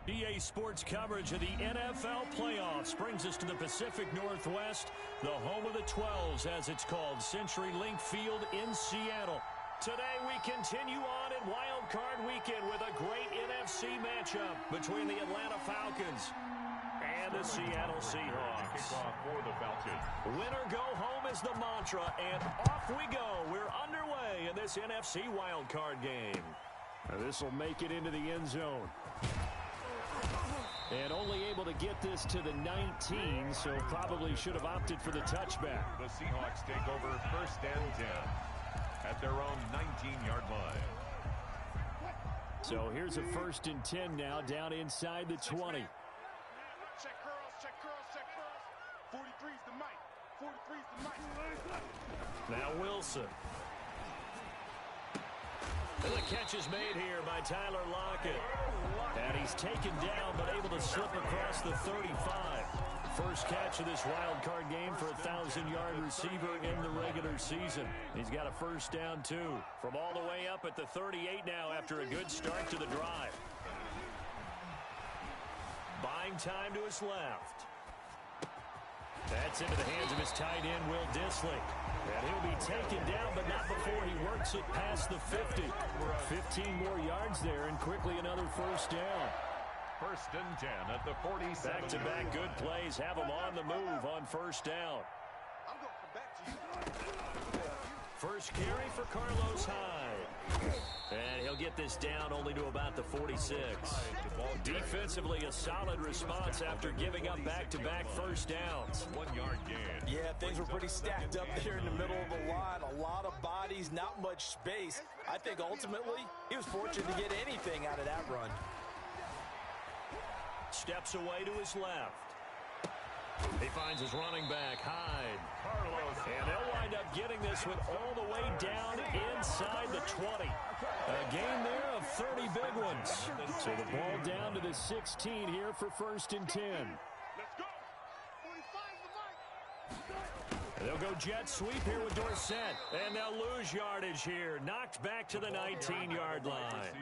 EA Sports coverage of the NFL playoffs brings us to the Pacific Northwest, the home of the 12s, as it's called, CenturyLink Field in Seattle. Today we continue on in Wild Card Weekend with a great NFC matchup between the Atlanta Falcons and the Seattle Seahawks. For the Falcons. Win or go home is the mantra, and off we go. We're underway in this NFC Wild Card game. This will make it into the end zone. And only able to get this to the 19, so probably should have opted for the touchback. The Seahawks take over 1st and 10 at their own 19-yard line. So here's a 1st and 10 now, down inside the 20. Check curls, check curls, check curls. 43's the mic. 43's the mic. Now Wilson. And the catch is made here by Tyler Lockett. And he's taken down but able to slip across the 35. First catch of this wild card game for a 1,000-yard receiver in the regular season. He's got a first down, too. From all the way up at the 38 now after a good start to the drive. Buying time to his left. That's into the hands of his tight end, Will Dissly. And he'll be taken down, but not before he works it past the 50. 15 more yards there, and quickly another first down. 1st and 10 at the 47. Back-to-back good plays have him on the move on first down. I'm going to come back to you. First carry for Carlos Hyde. And he'll get this down only to about the 46. Defensively, a solid response after giving up back-to-back first downs. 1-yard gain. Yeah, things were pretty stacked up there in the middle of the line. A lot of bodies, not much space. I think ultimately he was fortunate to get anything out of that run. Steps away to his left. He finds his running back, Hyde. And they'll wind up getting this one all the way down inside the 20. A gain there of 30 big ones. So the ball down to the 16 here for 1st and 10. Let's go. 45's the mic. They'll go jet sweep here with Dorsett. And they'll lose yardage here. Knocked back to the 19-yard line.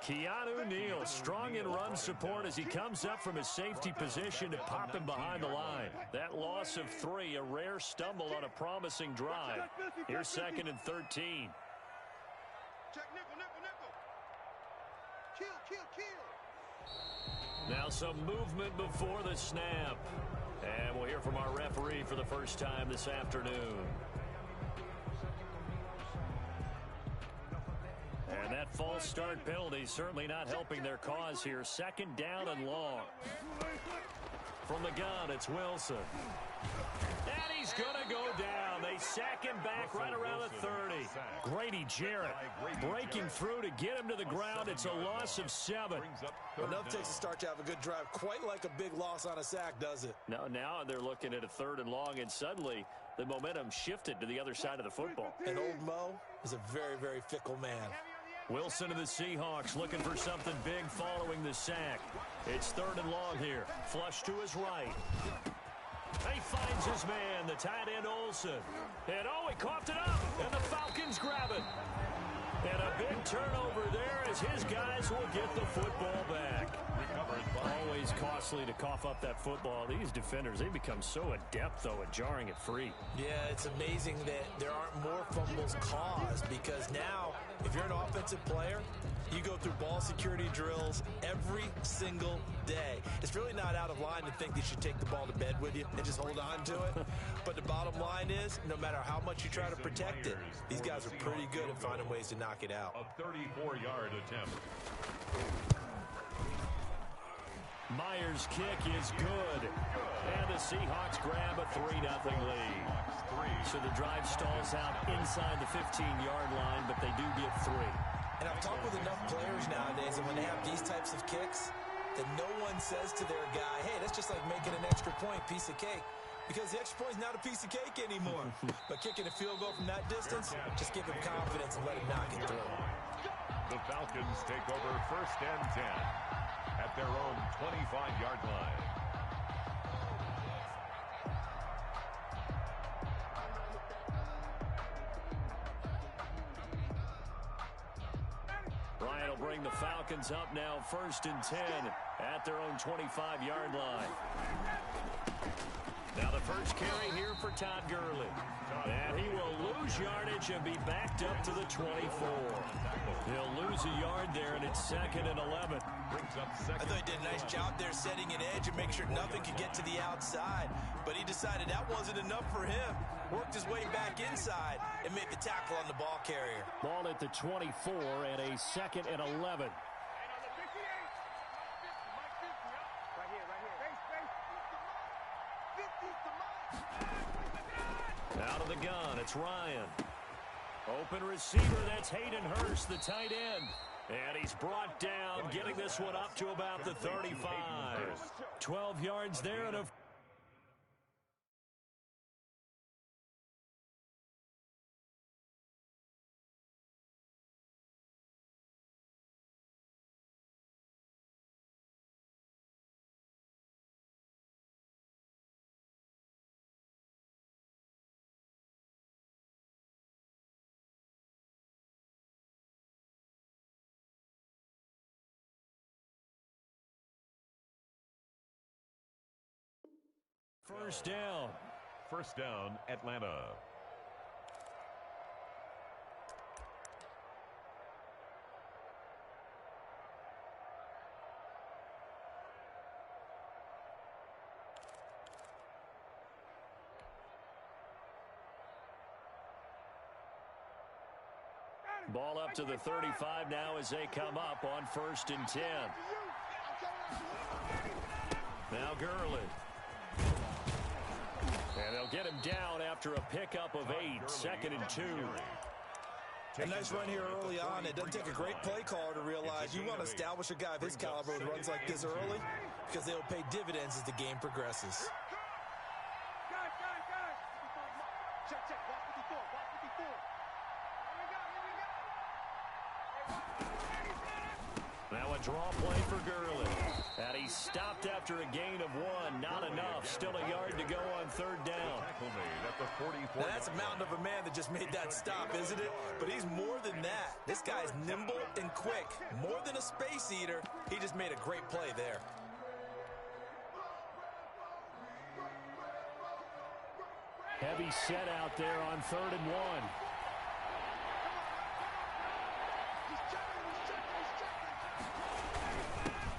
Keanu Neal, strong in run support as he comes up from his safety position to pop him behind the line. That loss of 3, a rare stumble on a promising drive. Here's 2nd and 13. Check nickel, nickel, nickel. Kill, kill, kill. Now some movement before the snap. And we'll hear from our referee for the first time this afternoon. And that false start penalty certainly not helping their cause here. 2nd down and long. From the gun, it's Wilson. And he's going to go down. They sack him back right around the 30. Grady Jarrett breaking through to get him to the ground. It's a loss of 7. Enough takes a start to have a good drive. Quite like a big loss on a sack, does it? Now they're looking at a 3rd and long, and suddenly the momentum shifted to the other side of the football. And old Mo is a very, very fickle man. Wilson of the Seahawks looking for something big following the sack. It's 3rd and long here. Flush to his right. He finds his man, the tight end Olsen. And he coughed it up, and the Falcons grab it. And a big turnover there as his guys will get the football back. Always costly to cough up that football. These defenders, they become so adept, though, at jarring it free. Yeah, it's amazing that there aren't more fumbles caused, because now, if you're an offensive player, you go through ball security drills every single day. It's really not out of line to think that you should take the ball to bed with you and just hold on to it. But the bottom line is, no matter how much you try to protect it, these guys are pretty good at finding ways to knock it out. A 34-yard attempt. Myers' kick is good. And the Seahawks grab a 3-0 lead. So the drive stalls out inside the 15-yard line, but they do get 3. And I've talked with enough players nowadays, and when they have these types of kicks, that no one says to their guy, hey, that's just like making an extra point, piece of cake. Because the extra point is not a piece of cake anymore. But kicking a field goal from that distance, just give him confidence and let him knock it through. The Falcons take over 1st and 10 at their own 25-yard line. Bryant will bring the Falcons up now 1st and 10 at at their own 25-yard line. Now the first carry here for Todd Gurley. And he will lose yardage and be backed up to the 24. He'll lose a yard there, and it's 2nd and 11. I thought he did a nice job there setting an edge and make sure nothing could get to the outside. But he decided that wasn't enough for him. Worked his way back inside and made the tackle on the ball carrier. Ball at the 24 and a 2nd and 11. Out of the gun, it's Ryan. Open receiver, that's Hayden Hurst, the tight end. And he's brought down, getting this one up to about the 35. 12 yards there and a... First down. First down, Atlanta. Ball up to the 35 now as they come up on 1st and 10. Now Gurley. And they'll get him down after a pickup of 8, 2nd and 2. A nice run here early on. It doesn't take a great play caller to realize you want to establish a guy of his caliber who runs like this early because they'll pay dividends as the game progresses. Now a draw play for Gurley. And he stopped after a gain of 1. Not enough. Still a yard to go on 3rd down. Now that's a mountain of a man that just made that stop, isn't it? But he's more than that. This guy's nimble and quick. More than a space eater. He just made a great play there. Heavy set out there on 3rd and 1.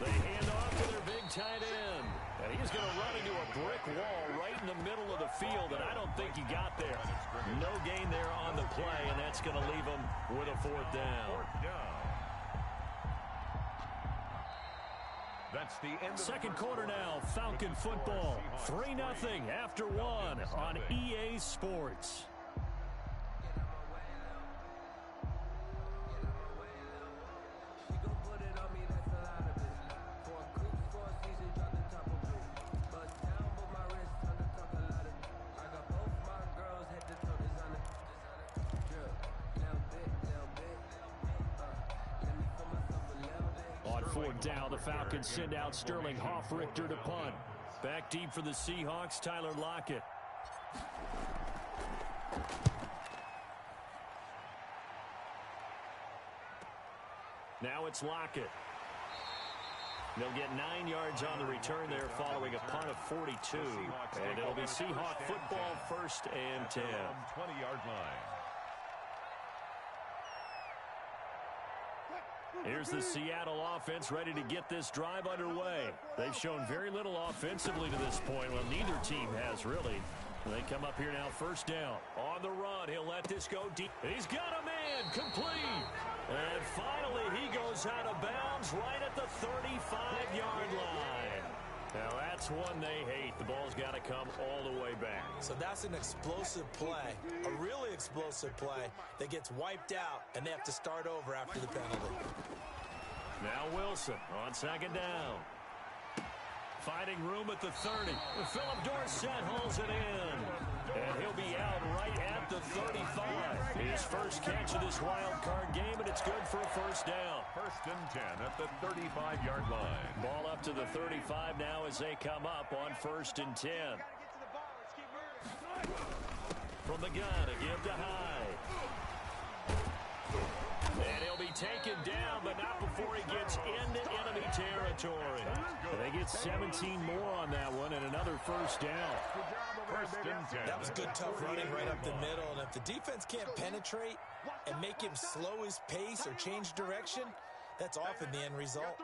They hand off to their big tight end. And he's going to run into a brick wall right in the middle of the field, and I don't think he got there. No gain there on the play, and that's going to leave him with a 4th down. That's the end of Second quarter now, Falcon football. 3-0 after 1 on EA Sports. Down, the Falcons send out Sterling Hoffrichter to punt. Back deep for the Seahawks, Tyler Lockett. Now it's Lockett. They'll get 9 yards on the return there following a punt of 42. And it'll be Seahawk football, 1st and 10. 20-yard line. Here's the Seattle offense ready to get this drive underway. They've shown very little offensively to this point. Well, neither team has really. They come up here now, 1st down. On the run, he'll let this go deep. He's got a man, complete. And finally, he goes out of bounds right at the 35-yard line. Now, that's one they hate. The ball's got to come all the way back. So that's an explosive play, a really explosive play that gets wiped out, and they have to start over after the penalty. Now Wilson on 2nd down. Finding room at the 30. Philip Dorsett hauls it in. And he'll be out right at the 35. His first catch of this wild card game, and it's good for a 1st down. 1st and 10 at the 35-yard line. Ball up to the 35 now as they come up on 1st and 10. From the gun, a give to Hyde. And he'll be taken down, but not before he gets into enemy territory. They get 17 more on that one and another first down. First and 10. That was good, tough running right up the middle. And if the defense can't penetrate and make him slow his pace or change direction, that's often the end result.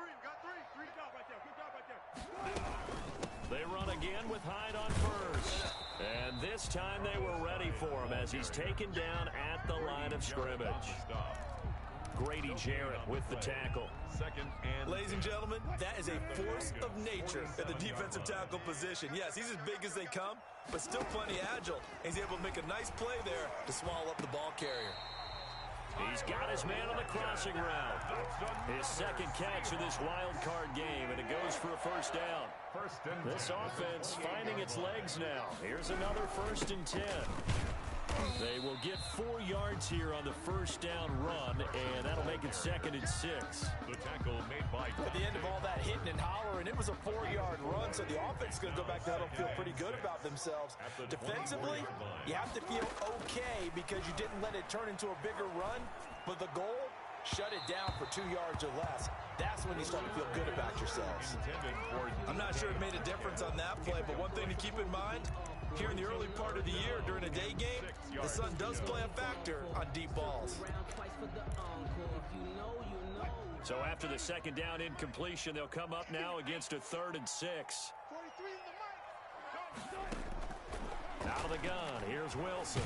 They run again with Hyde on first. And this time they were ready for him as he's taken down at the line of scrimmage. Grady Jarrett with the tackle. Ladies and gentlemen, that is a force of nature at the defensive tackle position. Yes, he's as big as they come, but still plenty agile. He's able to make a nice play there to swallow up the ball carrier. He's got his man on the crossing route. His second catch of this wild card game, and it goes for a first down. This offense finding its legs now. Here's another 1st and 10. They will get 4 yards here on the first down run, and that'll make it 2nd and 6. The tackle made by At the end of all that hitting and hollering, it was a 4-yard run, so the offense is going to go back to huddle and feel pretty good about themselves. Defensively, you have to feel okay because you didn't let it turn into a bigger run, but the goal, shut it down for 2 yards or less. That's when you start to feel good about yourselves. I'm not sure it made a difference on that play, but one thing to keep in mind, here in the early part of the year during a day game, the sun does play a factor on deep balls. So after the second down incompletion, they'll come up now against a 3rd and 6. Out of the gun, here's Wilson.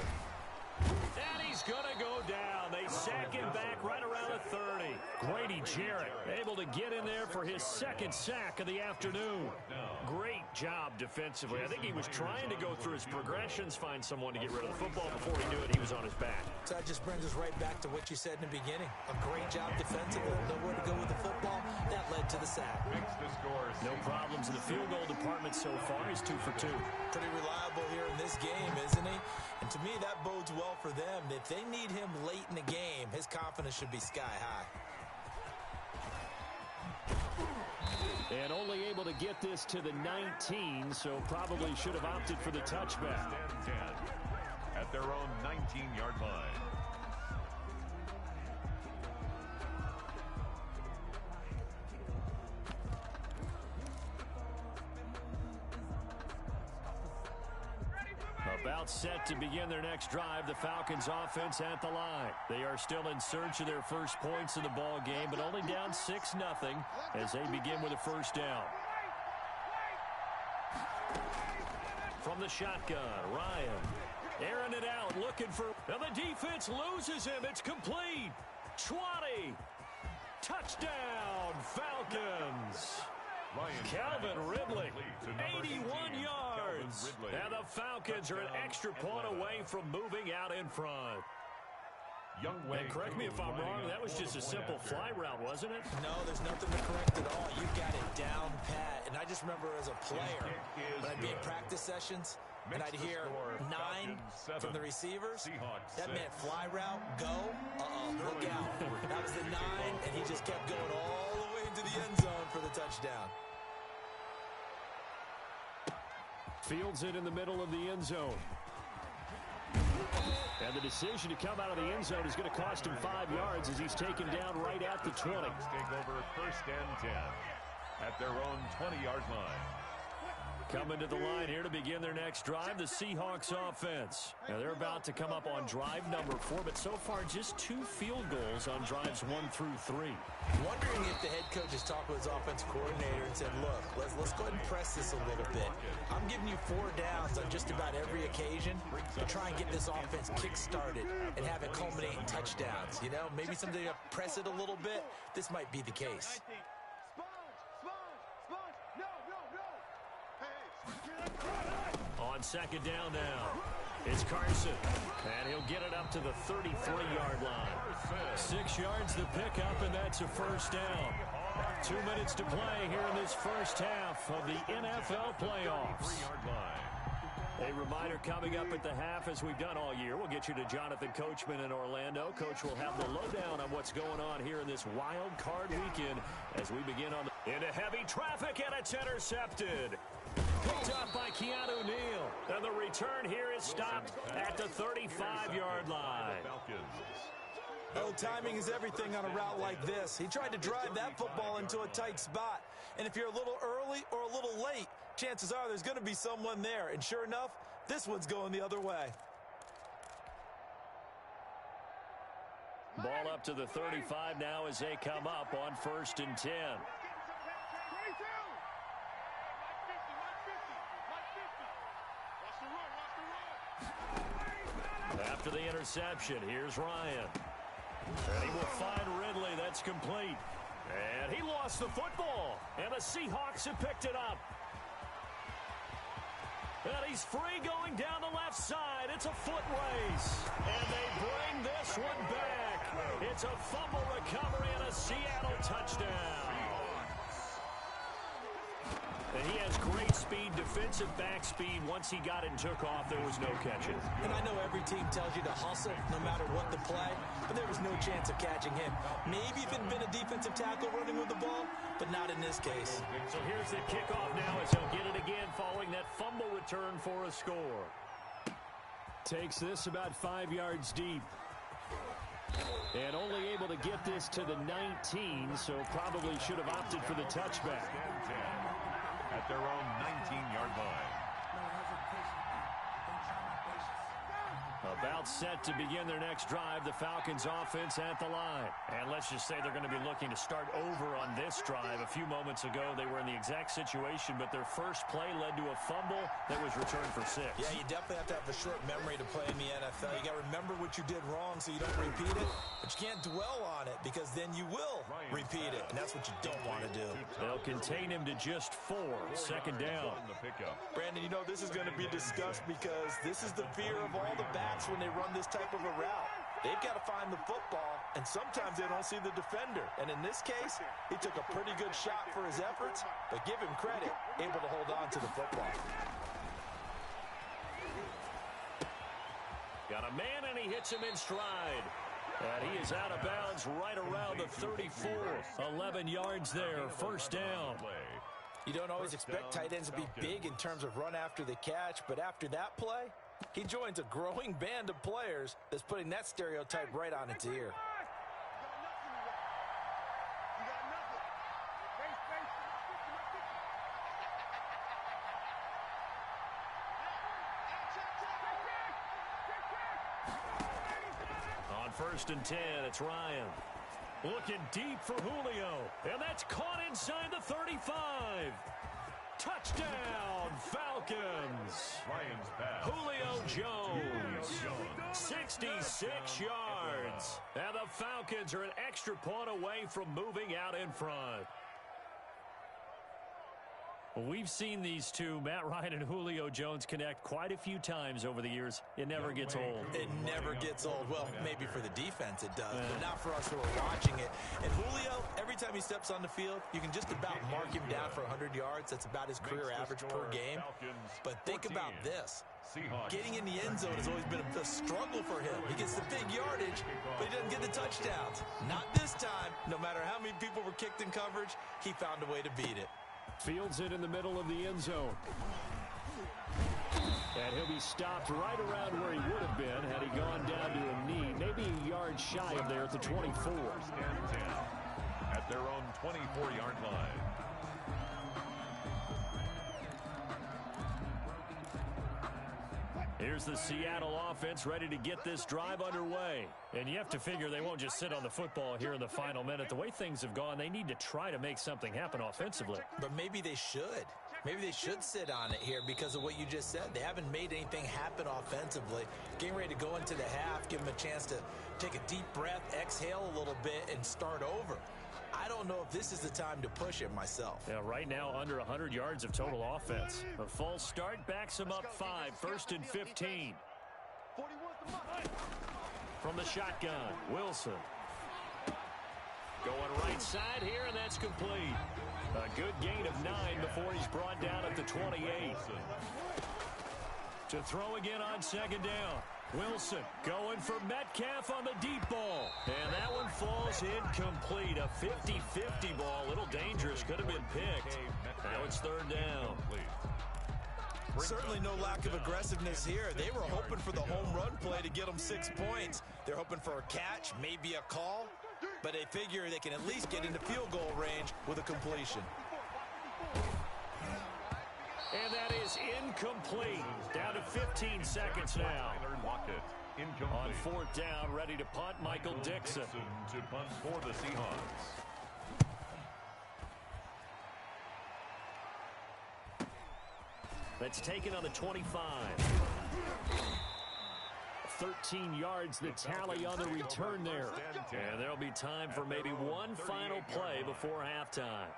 And he's going to go down. They sack him back right around the 30. Grady Jarrett able to get in there for his 2nd sack of the afternoon. Great job defensively. I think he was trying to go through his progressions, find someone to get rid of the football. Before he knew it, he was on his back. So that just brings us right back to what you said in the beginning. A great job defensively. Nowhere to go with the football. That led to the sack. No problems in the field goal department so far. He's 2 for 2. Pretty reliable here in this game, isn't he? And to me, that bodes well for them. If they need him late in the game, his confidence should be sky high. And only able to get this to the 19, so probably should have opted for the touchback. At their own 19-yard line. About set to begin their next drive, the Falcons offense at the line. They are still in search of their first points in the ball game, but only down 6-0 as they begin with a first down. From the shotgun, Ryan airing it out, looking for, and the defense loses him. It's complete. 20. Touchdown, Falcons. Calvin Ridley, 81 yards. And the Falcons are an extra point away from moving out in front. And correct me if I'm wrong, that was just a simple fly route, wasn't it? No, there's nothing to correct at all. You got it down pat. And I just remember as a player, when I'd be in practice sessions, and I'd hear 9 from the receivers, that meant fly route, go, look out. That was the 9, and he just kept going all the way into the end zone for the touchdown. Fields it in the middle of the end zone. And the decision to come out of the end zone is going to cost him 5 yards as he's taken down right at the 20. Take over 1st and 10 at their own 20-yard line. Coming to the line here to begin their next drive, the Seahawks offense. Now they're about to come up on drive number 4, but so far just 2 field goals on drives 1 through 3. Wondering if the head coach has talked with his offensive coordinator and said, look, let's go ahead and press this a little bit. I'm giving you 4 downs on just about every occasion to try and get this offense kick-started and have it culminate in touchdowns. You know, maybe someday you press it a little bit. This might be the case. On second down now, it's Carson, and he'll get it up to the 33-yard line. 6 yards to pick up, and that's a first down. 2 minutes to play here in this first half of the NFL playoffs. A reminder coming up at the half, as we've done all year. We'll get you to Jonathan Coachman in Orlando. Coach will have the lowdown on what's going on here in this wild card weekend as we begin on into heavy traffic, and it's intercepted. Picked up by Keanu Neal. And the return here is stopped at the 35-yard line. Oh, timing is everything on a route like this. He tried to drive that football into a tight spot. And if you're a little early or a little late, chances are there's going to be someone there. And sure enough, this one's going the other way. Ball up to the 35 now as they come up on 1st and 10. After the interception, here's Ryan. And he will find Ridley. That's complete. And he lost the football. And the Seahawks have picked it up. And he's free going down the left side. It's a foot race. And they bring this one back. It's a fumble recovery and a Seattle touchdown. And he has great speed, defensive back speed. Once he got it and took off, there was no catching. And I know every team tells you to hustle no matter what the play, but there was no chance of catching him. Maybe if it had been a defensive tackle running with the ball, but not in this case. So here's the kickoff now as he'll get it again following that fumble return for a score. Takes this about 5 yards deep. And only able to get this to the 19, so probably should have opted for the touchback. At their own 19-yard line. About set to begin their next drive, the Falcons offense at the line. And let's just say they're going to be looking to start over on this drive. A few moments ago, they were in the exact situation, but their first play led to a fumble that was returned for 6. Yeah, you definitely have to have a short memory to play in the NFL. You got to remember what you did wrong so you don't repeat it, but you can't dwell on it because then you will repeat it, and that's what you don't want to do. They'll contain him to just 4. 2nd down. Brandon, you know this is going to be discussed because this is the fear of all the backs when they run this type of a route. They've got to find the football, and sometimes they don't see the defender. And in this case, he took a pretty good shot for his efforts, but give him credit, able to hold on to the football. Got a man, and he hits him in stride. And he is out of bounds right around the 34. 11 yards there, 1st down. You don't always expect tight ends to be big in terms of run after the catch, but after that play, he joins a growing band of players that's putting that stereotype right on its ear. On 1st and 10, it's Ryan. Looking deep for Julio. And that's caught inside the 35. Touchdown, Falcons. Lions pass. Julio Jones. 66 yards. And the Falcons are an extra point away from moving out in front. Well, we've seen these two, Matt Ryan and Julio Jones, connect quite a few times over the years. It never gets old. It never gets old. Well, maybe for the defense it does, but not for us who are watching it. And Julio, every time he steps on the field, you can just about mark him down for 100 yards. That's about his career average per game. But think about this. Getting in the end zone has always been a struggle for him. He gets the big yardage, but he doesn't get the touchdowns. Not this time. No matter how many people were kicked in coverage, he found a way to beat it. Fields it in the middle of the end zone. And he'll be stopped right around where he would have been had he gone down to a knee, maybe a yard shy of there at the 24. And 10 at their own 24-yard line. Here's the Seattle offense ready to get this drive underway. And you have to figure they won't just sit on the football here in the final minute. The way things have gone, they need to try to make something happen offensively. But maybe they should. Maybe they should sit on it here because of what you just said. They haven't made anything happen offensively. Getting ready to go into the half, give them a chance to take a deep breath, exhale a little bit, and start over. I don't know if this is the time to push it myself. Yeah, right now under 100 yards of total offense. A false start backs him up 5, 1st and 15. From the shotgun, Wilson. Going right side here, and that's complete. A good gain of 9 before he's brought down at the 28. To throw again on 2nd down. Wilson going for Metcalf on the deep ball. And that one falls incomplete. A 50-50 ball. A little dangerous. Could have been picked. Now it's 3rd down. Certainly no lack of aggressiveness here. They were hoping for the home run play to get them 6 points. They're hoping for a catch, maybe a call, but they figure they can at least get into field goal range with a completion. And that is incomplete. Down to 15 seconds now. On 4th down, ready to punt, Michael Dixon. To punt for the Seahawks. That's taken on the 25. 13 yards the tally on the return there. And there'll be time for maybe one final play before halftime.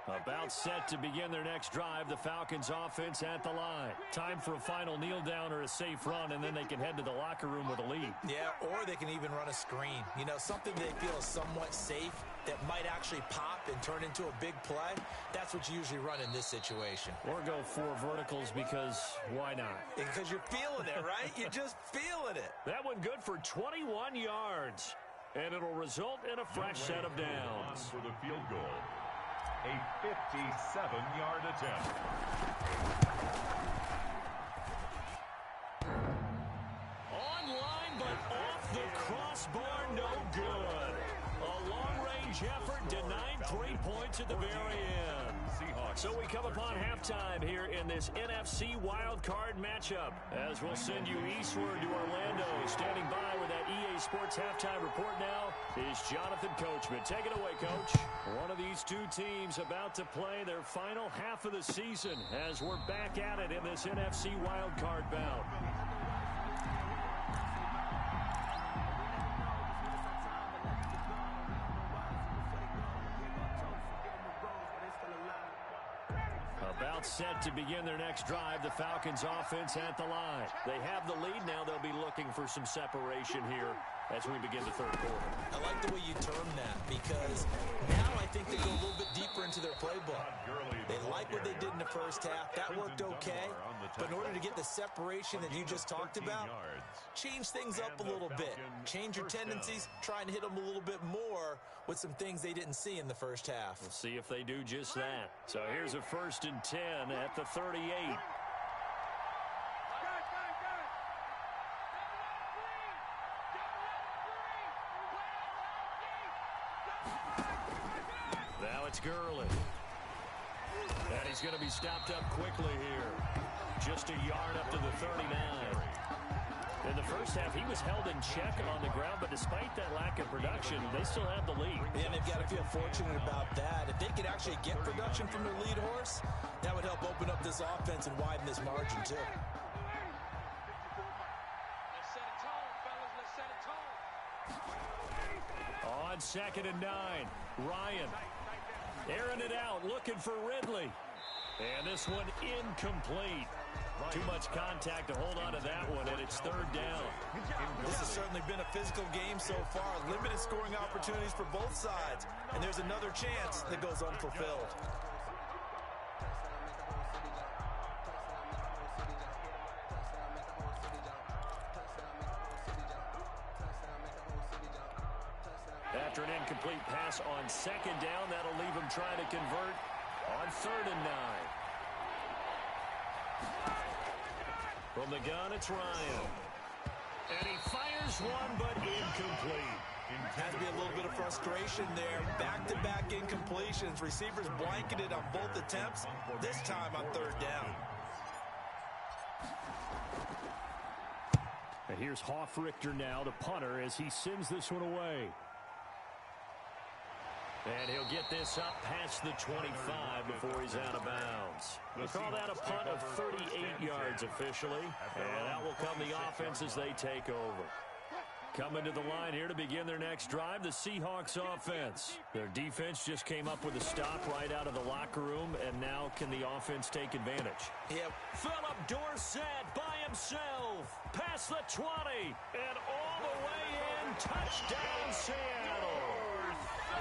About set to begin their next drive, the Falcons offense at the line. Time for a final kneel down or a safe run, and then they can head to the locker room with a lead. Yeah, or they can even run a screen. You know, something they feel is somewhat safe that might actually pop and turn into a big play. That's what you usually run in this situation. Or go 4 verticals because why not? Because you're feeling it, right? You're just feeling it. That one good for 21 yards. And it'll result in a fresh set of downs. For the field goal. A 57-yard attempt. Online, but off the crossbar, no good. A long-range effort denied 3 points at the very end. So we come upon halftime here in this NFC wildcard matchup. As we'll send you eastward to Orlando. Standing by with that EA Sports halftime report now is Jonathan Coachman. Take it away, Coach. One of these two teams about to play their final half of the season as we're back at it in this NFC wildcard bout. About set to begin their next drive, the Falcons offense at the line. They have the lead now. They'll be looking for some separation here as we begin the third quarter. I like the way you term that because now I think they go a little bit deeper into their playbook. They like what they did in the first half. That worked okay. But in order to get the separation that you just talked about, change things up a little bit. Change your tendencies. Try and hit them a little bit more with some things they didn't see in the first half. We'll see if they do just that. So here's a 1st and 10 at the 38. Now it's Gurley. And he's going to be stopped up quickly here. Just a yard up to the 39. In the first half, he was held in check on the ground, but despite that lack of production, they still have the lead. And they've got to feel fortunate about that. If they could actually get production from their lead horse, that would help open up this offense and widen this margin, too. On 2nd and 9, Ryan airing it out, looking for Ridley. And this one incomplete. Too much contact to hold on to that one, and it's 3rd down. This has certainly been a physical game so far. Limited scoring opportunities for both sides. And there's another chance that goes unfulfilled. After an incomplete pass on 2nd down, that'll leave him trying to convert on 3rd and 9. From the gun, it's Ryan. And he fires one, but incomplete. Has to be a little bit of frustration there. Back-to-back incompletions. Receivers blanketed on both attempts, this time on 3rd down. And here's Hofrichter now, the punter, as he sends this one away. And he'll get this up past the 25 before he's out of bounds. We'll call that a punt of 38 yards officially. And out will come the offense as they take over. Coming to the line here to begin their next drive, the Seahawks offense. Their defense just came up with a stop right out of the locker room, and now can the offense take advantage? Yep. Philip Dorsett by himself, past the 20, and all the way in, touchdown Seattle.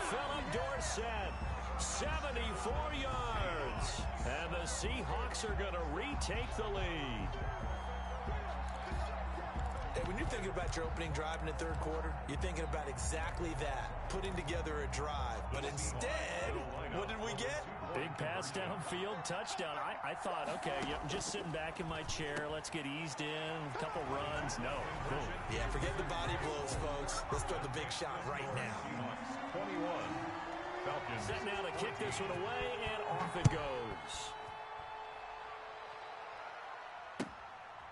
Philip Dorsett, 74 yards, and the Seahawks are going to retake the lead. Hey, when you're thinking about your opening drive in the 3rd quarter, you're thinking about exactly that, putting together a drive. But instead, what did we get? Big pass downfield, touchdown. I thought, okay, I'm just sitting back in my chair. Let's get eased in, a couple runs. No. Boom. Yeah, forget the body blows, folks. Let's throw the big shot right now. 21. Falcons. Set now to kick this one away, and off it goes.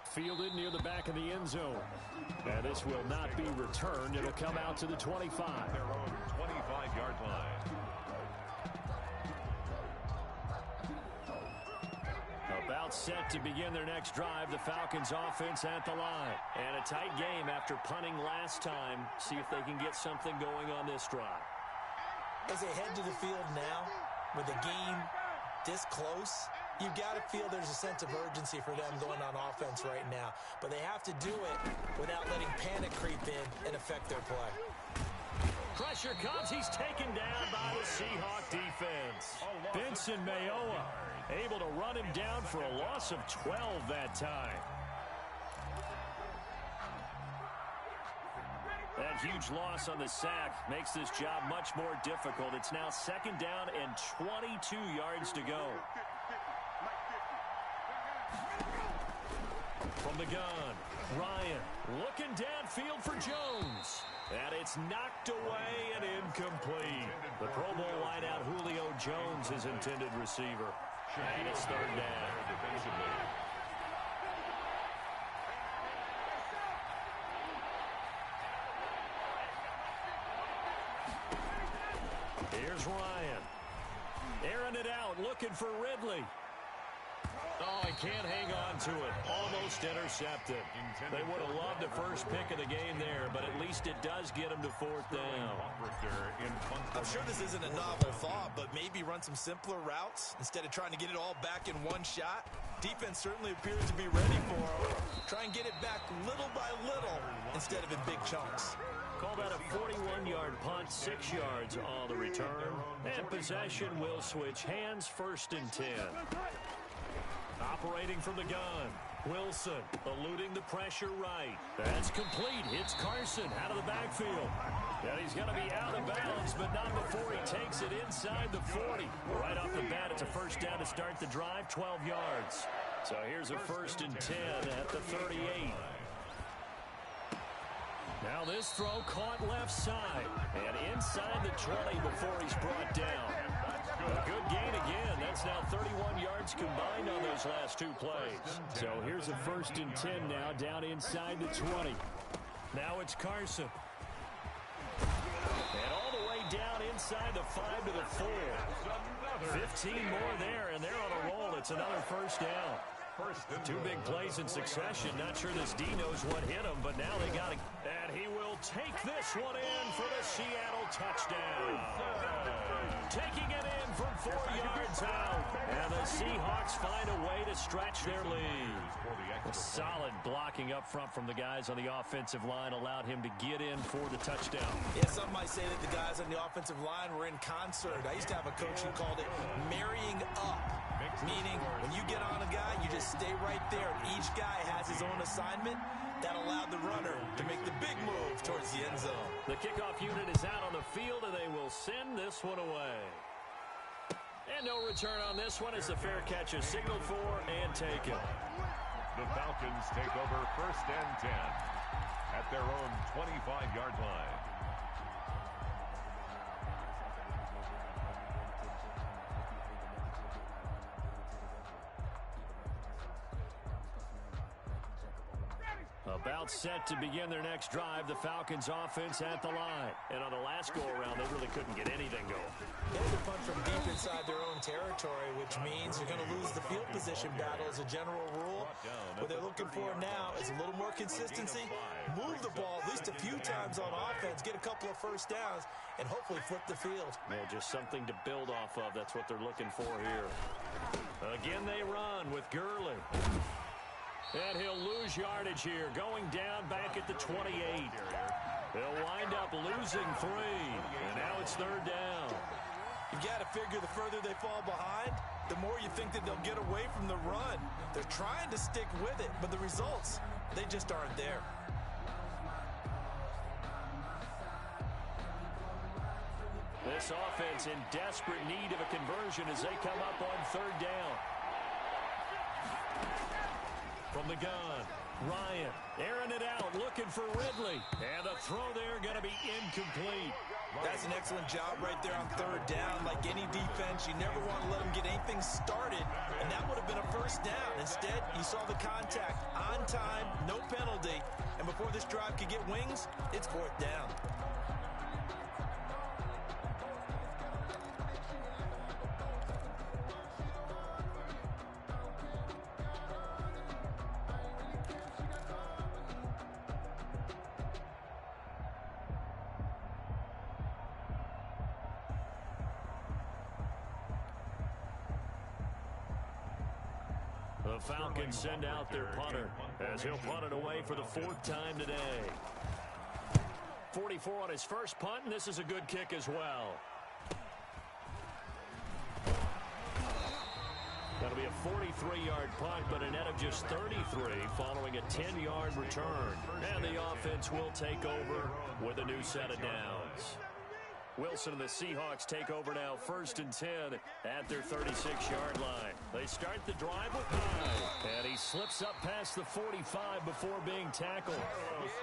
Fielded near the back of the end zone. And this will not be returned. It'll come out to the 25. Their own 25-yard line. About set to begin their next drive. The Falcons offense at the line. And a tight game after punting last time. See if they can get something going on this drive. As they head to the field now, with the game this close, you've got to feel there's a sense of urgency for them going on offense right now. But they have to do it without letting panic creep in and affect their play. Pressure comes. He's taken down by the Seahawk defense. Benson Mayowa able to run him down for a loss of 12 that time. That huge loss on the sack makes this job much more difficult. It's now second down and 22 yards to go. From the gun, Ryan looking downfield for Jones. And it's knocked away and incomplete. The Pro Bowl wideout Julio Jones, his intended receiver. And it's third down. Here's Ryan. Airing it out, looking for Ridley. Oh, he can't hang on to it. Almost intercepted. They would have loved the first pick of the game there, but at least it does get them to fourth down. I'm sure this isn't a novel thought, but maybe run some simpler routes instead of trying to get it all back in one shot. Defense certainly appears to be ready for them. Try and get it back little by little instead of in big chunks. Call that a 41-yard punt, 6 yards on the return. And possession will switch hands, first and 10. Operating from the gun, Wilson eluding the pressure right. That's complete. Hits Carson out of the backfield. And he's going to be out of bounds, but not before he takes it inside the 40. Right off the bat, it's a first down to start the drive, 12 yards. So here's a first and 10 at the 38. Now this throw caught left side and inside the 20 before he's brought down. A good gain again. That's now 31 yards combined on those last two plays. So here's a first and 10 now down inside the 20. Now it's Carson. And all the way down inside the 5 to the 4. 15 more there, and they're on a roll. It's another first down. Two big plays in succession. Not sure this D knows what hit him, but now they got it. And he will take this one in for the Seattle touchdown. Taking it in from 4 yards out. And the Seahawks find a way to stretch their lead. A solid blocking up front from the guys on the offensive line allowed him to get in for the touchdown. Yeah, some might say that the guys on the offensive line were in concert. I used to have a coach who called it marrying up. Meaning, when you get on a guy, you just stay right there. Each guy has his own assignment. That allowed the runner to make the big move towards the end zone. The kickoff unit is out on the field, and they will send this one away. And no return on this one as the fair catch is signaled for and taken. The Falcons take over first and 10 at their own 25-yard line. About set to begin their next drive, the Falcons offense at the line. And on the last go-around, they really couldn't get anything going. They had to punt from deep inside their own territory, which means they're going to lose the field position battle as a general rule. What they're looking for now is a little more consistency, move the ball at least a few times on offense, get a couple of first downs, and hopefully flip the field. Well, just something to build off of. That's what they're looking for here. Again, they run with Gurley. And he'll lose yardage here, going down back at the 28. They'll wind up losing 3, and now it's third down. You've got to figure the further they fall behind, the more you think that they'll get away from the run. They're trying to stick with it, but the results, they just aren't there. This offense in desperate need of a conversion as they come up on third down. From the gun, Ryan airing it out, looking for Ridley. And the throw there going to be incomplete. That's an excellent job right there on third down. Like any defense, you never want to let them get anything started, and that would have been a first down. Instead, you saw the contact on time, no penalty, and before this drive could get wings, it's fourth down. The Falcons send out their punter as he'll punt it away for the fourth time today. 44 on his first punt, and this is a good kick as well. That'll be a 43-yard punt, but a net of just 33 following a 10-yard return. And the offense will take over with a new set of downs. Wilson and the Seahawks take over now, 1st and 10 at their 36-yard line. They start the drive with Hyde, and he slips up past the 45 before being tackled.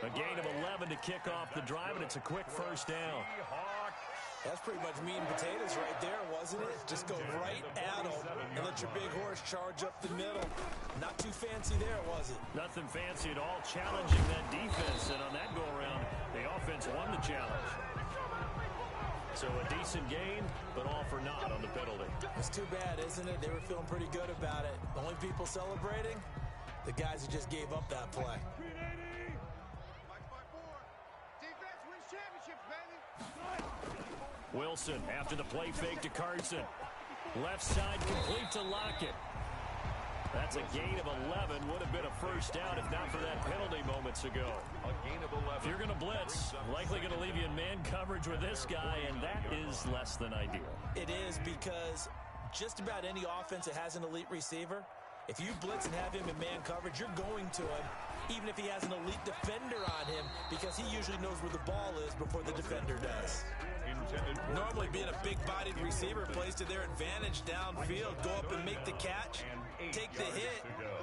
A gain of 11 to kick off the drive, and it's a quick first down. That's pretty much meat and potatoes right there, wasn't it? Just go right at them and let your big horse charge up the middle. Not too fancy there, was it? Nothing fancy at all, challenging that defense, and on that go-around, the offense won the challenge. So a decent gain, but all for naught on the penalty. It's too bad, isn't it? They were feeling pretty good about it. The only people celebrating, the guys who just gave up that play. Wilson after the play fake to Carson. Left side complete to Lockett. That's a gain of 11. Would have been a first down if not for that penalty moments ago. A gain of 11. If you're going to blitz, likely going to leave you in man coverage with this guy, and that is less than ideal. It is, because just about any offense that has an elite receiver, if you blitz and have him in man coverage, you're going to him, even if he has an elite defender on him, because he usually knows where the ball is before the defender does. Normally, being a big-bodied receiver plays to their advantage downfield. Go up and make the catch, take the hit,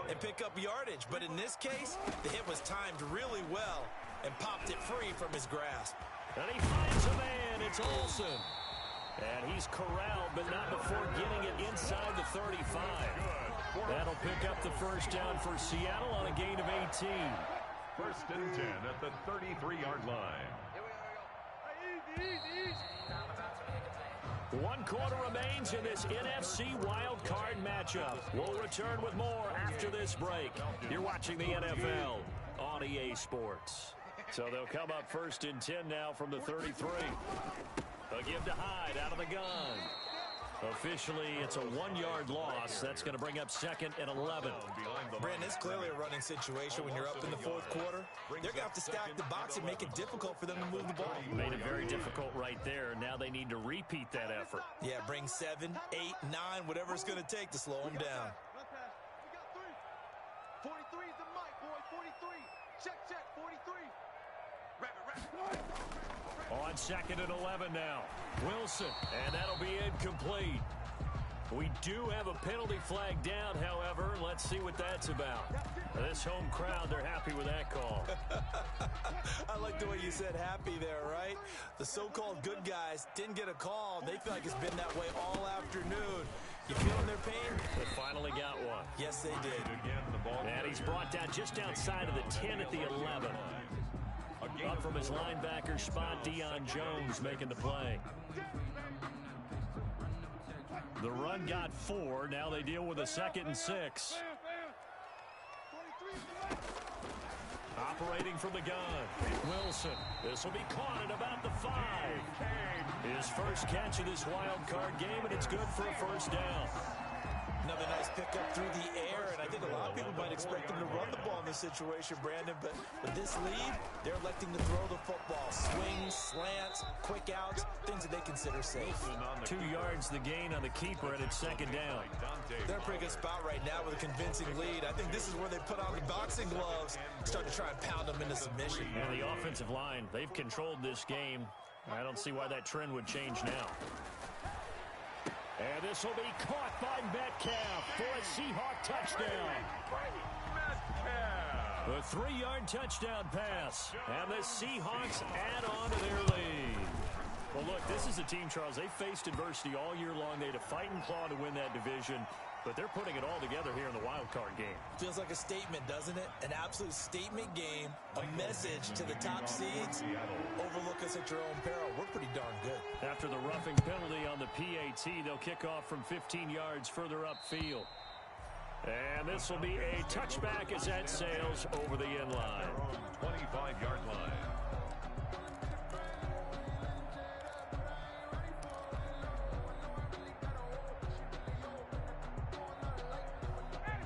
and pick up yardage. But in this case, the hit was timed really well and popped it free from his grasp. And he finds a man. It's Olsen. And he's corralled, but not before getting it inside the 35. That'll pick up the first down for Seattle on a gain of 18. 1st and 10 at the 33-yard line. 1 quarter remains in this NFC Wild Card matchup. We'll return with more after this break. You're watching the NFL on EA Sports. So they'll come up 1st and 10 now from the 33. A give to Hyde out of the gun. Officially, it's a 1-yard loss. That's going to bring up 2nd and 11. Brandon, it's clearly a running situation when you're up in the 4th quarter. They're going to have to stack the box and make it difficult for them to move the ball. Made it very difficult right there. Now they need to repeat that effort. Yeah, bring 7, 8, 9, whatever it's going to take to slow them down. 43 is the mic, boy. 43. Check, 43. Rabbit. On 2nd and 11 now. Wilson, and that'll be incomplete. We do have a penalty flag down, however. Let's see what that's about. This home crowd, they're happy with that call. I like the way you said happy there, right? The so-called good guys didn't get a call. They feel like it's been that way all afternoon. You feeling their pain? They finally got one. Yes, they did. And he's brought down just outside of the 10 at the 11. Up from his linebacker spot, Deion Jones making the play. The run got 4. Now they deal with a 2nd and 6. Operating from the gun, Wilson. This will be caught at about the 5. His first catch of this wild card game, and it's good for a first down. Another nice pickup through the air, and I think a lot of people might expect them to run the ball in this situation, Brandon, but with this lead, they're electing to throw the football. Swings, slants, quick outs, things that they consider safe. 2 yards the gain on the keeper, and it's 2nd down. They're in a pretty good spot right now with a convincing lead. I think this is where they put on the boxing gloves, start to try and pound them into submission. And the offensive line, they've controlled this game I don't see why that trend would change now. And this will be caught by Metcalf for a Seahawk touchdown. A 3-yard touchdown pass. And the Seahawks add on to their lead. Well, look, this is a team, Charles. They faced adversity all year long. They had to fight and claw to win that division. But they're putting it all together here in the wild card game. Feels like a statement, doesn't it? An absolute statement game, a message to the top seeds. Overlook us at your own peril. We're pretty darn good. After the roughing penalty on the PAT, they'll kick off from 15 yards further upfield. And this will be a touchback as that sails over the end line. 25-yard line.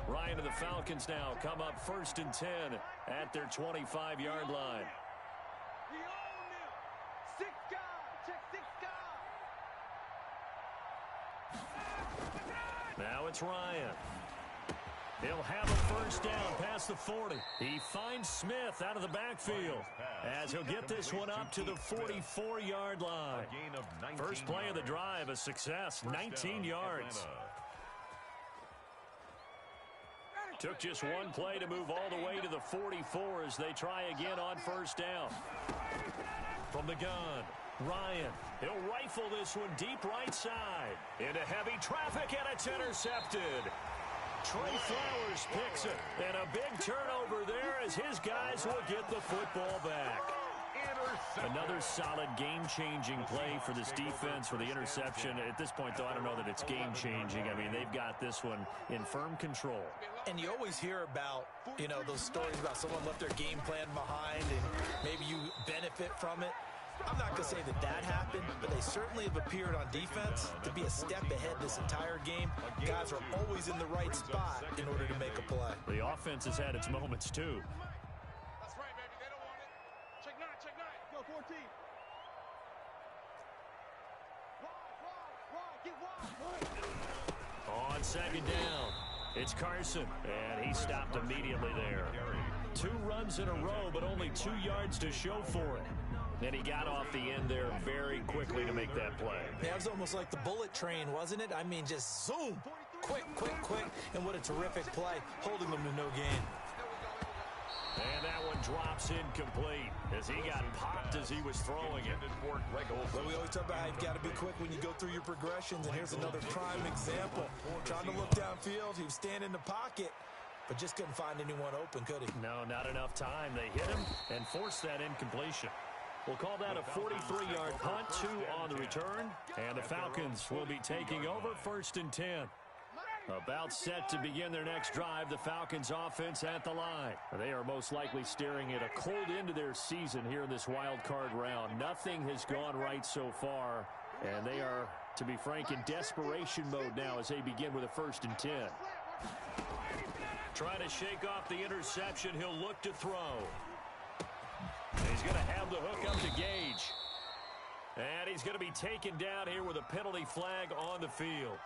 Ryan and the Falcons now come up 1st and 10 at their 25-yard line. Now it's Ryan. He'll have a first down past the 40. He finds Smith out of the backfield as he'll get this one up to the 44-yard line. First play of the drive, a success, 19 yards. Took just one play to move all the way to the 44 as they try again on first down. From the gun, Ryan. He'll rifle this one deep right side. Into heavy traffic, and it's intercepted. Trey Flowers picks it. And a big turnover there as his guys will get the football back. Another solid game-changing play for this defense for the interception. At this point, though, I don't know that it's game-changing. I mean, they've got this one in firm control. And you always hear about, you know, those stories about someone left their game plan behind and maybe you benefit from it. I'm not going to say that that happened, but they certainly have appeared on defense to be a step ahead this entire game. Guys are always in the right spot in order to make a play. The offense has had its moments, too. That's right, baby. They don't want it. Check 9, check 9. Go 14. Wide, On second down, it's Carson, and he stopped immediately there. 2 runs in a row, but only 2 yards to show for it. And he got off the end there very quickly to make that play. Yeah, it was almost like the bullet train, wasn't it? I mean, just zoom, quick, quick, quick, and what a terrific play, holding them to no gain. And that one drops incomplete as he got popped as he was throwing it. Well, we always talk about how you've got to be quick when you go through your progressions, and here's another prime example. Trying to look downfield, he was standing in the pocket, but just couldn't find anyone open, could he? No, not enough time. They hit him and forced that incompletion. We'll call that a 43-yard punt, 2 on the return, and the Falcons will be taking over 1st and 10. About set to begin their next drive, the Falcons offense at the line. They are most likely staring at a cold end to their season here in this wild card round. Nothing has gone right so far, and they are, to be frank, in desperation mode now as they begin with a 1st and 10. Trying to shake off the interception, he'll look to throw. He's going to have the hook up to Gage. And he's going to be taken down here with a penalty flag on the field.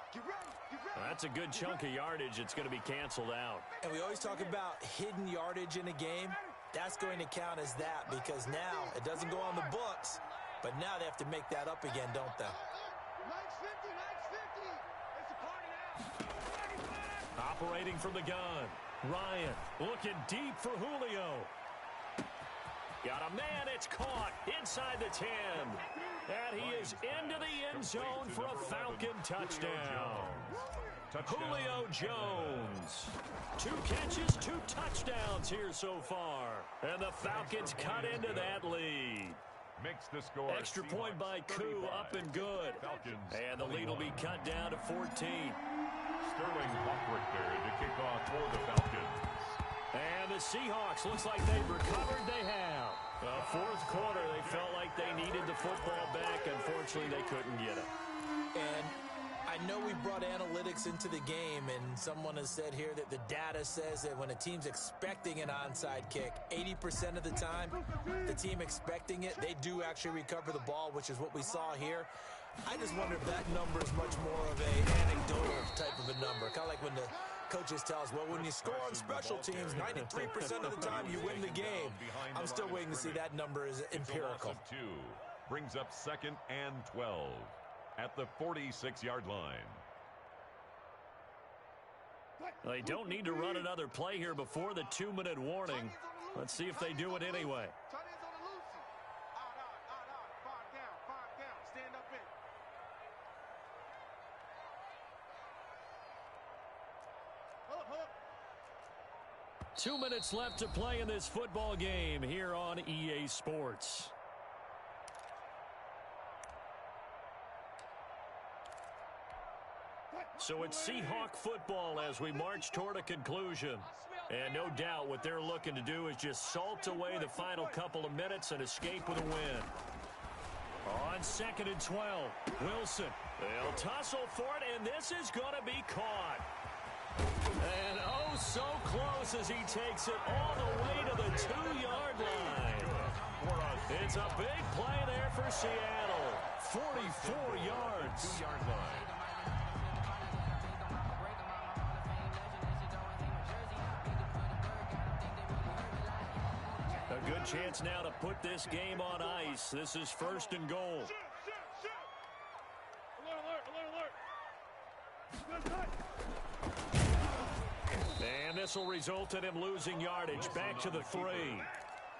That's a good chunk of yardage. It's going to be canceled out. And we always talk about hidden yardage in a game. That's going to count as that because now it doesn't go on the books, but now they have to make that up again, don't they? Operating from the gun, Ryan looking deep for Julio. Got a man, it's caught inside the 10. And he is into the end zone for a Falcon touchdown. Julio Jones. 2 catches, 2 touchdowns here so far. And the Falcons cut into that lead. Makes the score. Extra point by Koo, up and good. And the lead will be cut down to 14. Sterling Buckrichter to kick off for the Falcons. And the Seahawks, looks like they've recovered. They have. Fourth quarter, they felt like they needed the football back. Unfortunately, they couldn't get it. And I know we brought analytics into the game, and someone has said here that the data says that when a team's expecting an onside kick, 80% of the time, the team expecting it, they do actually recover the ball, which is what we saw here. I just wonder if that number is much more of an anecdotal type of a number. Kind of like when the coaches tell us, well, when you score on special teams, 93% of the time you win the game. I'm still waiting to see that number is empirical. brings up 2nd and 12 at the 46-yard line. They don't need to run another play here before the 2-minute warning. Let's see if they do it anyway. Stand up in. 2 minutes left to play in this football game here on EA Sports. So it's Seahawk football as we march toward a conclusion. And no doubt what they're looking to do is just salt away the final couple of minutes and escape with a win. On 2nd and 12, Wilson. They'll tussle for it, and this is going to be caught. And oh, so close as he takes it all the way to the 2-yard line. It's a big play there for Seattle. 44 yards. 2-yard line. A good chance now to put this game on ice. This is 1st and goal. And this will result in him losing yardage back to the 3.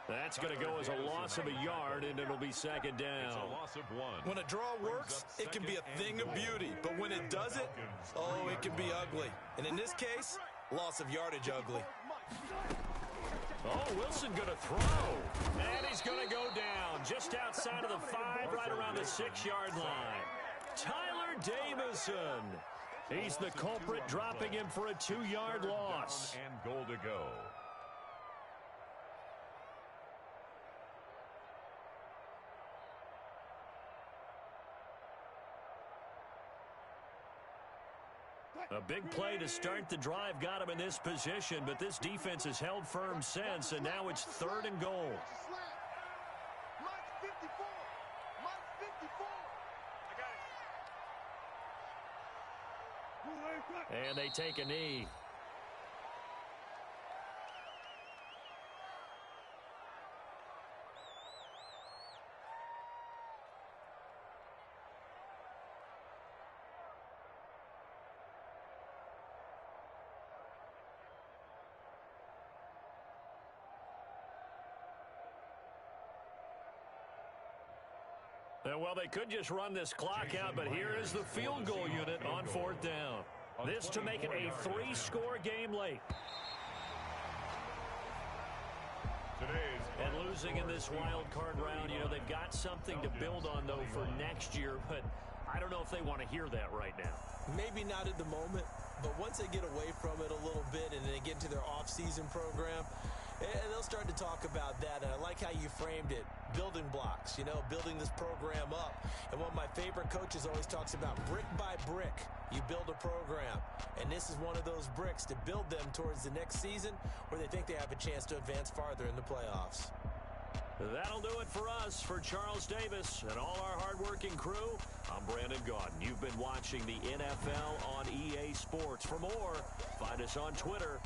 That's going to go as a loss of a yard, and it'll be 2nd down. It's a loss of 1. When a draw works, it can be a thing of beauty. But when it doesn't, oh, it can be ugly. And in this case, loss of yardage ugly. Oh, Wilson going to throw. And he's going to go down just outside of the 5, right around the 6-yard line. Tyler Davison. He's the culprit, dropping him for a 2-yard loss. And goal to go. A big play to start the drive got him in this position, but this defense has held firm since, and now it's 3rd and goal. And they take a knee. Well, they could just run this clock out, but here is the field goal unit on 4th down. This to make it a 3-score game late. And losing in this wild card round, you know, they've got something to build on, though, for next year, but I don't know if they want to hear that right now. Maybe not at the moment, but once they get away from it a little bit and they get into their off-season program, and they'll start to talk about that. And I like how you framed it, building blocks, you know, building this program up. And one of my favorite coaches always talks about brick by brick, you build a program. And this is one of those bricks to build them towards the next season where they think they have a chance to advance farther in the playoffs. That'll do it for us. For Charles Davis and all our hardworking crew, I'm Brandon Gaudin. You've been watching the NFL on EA Sports. For more, find us on Twitter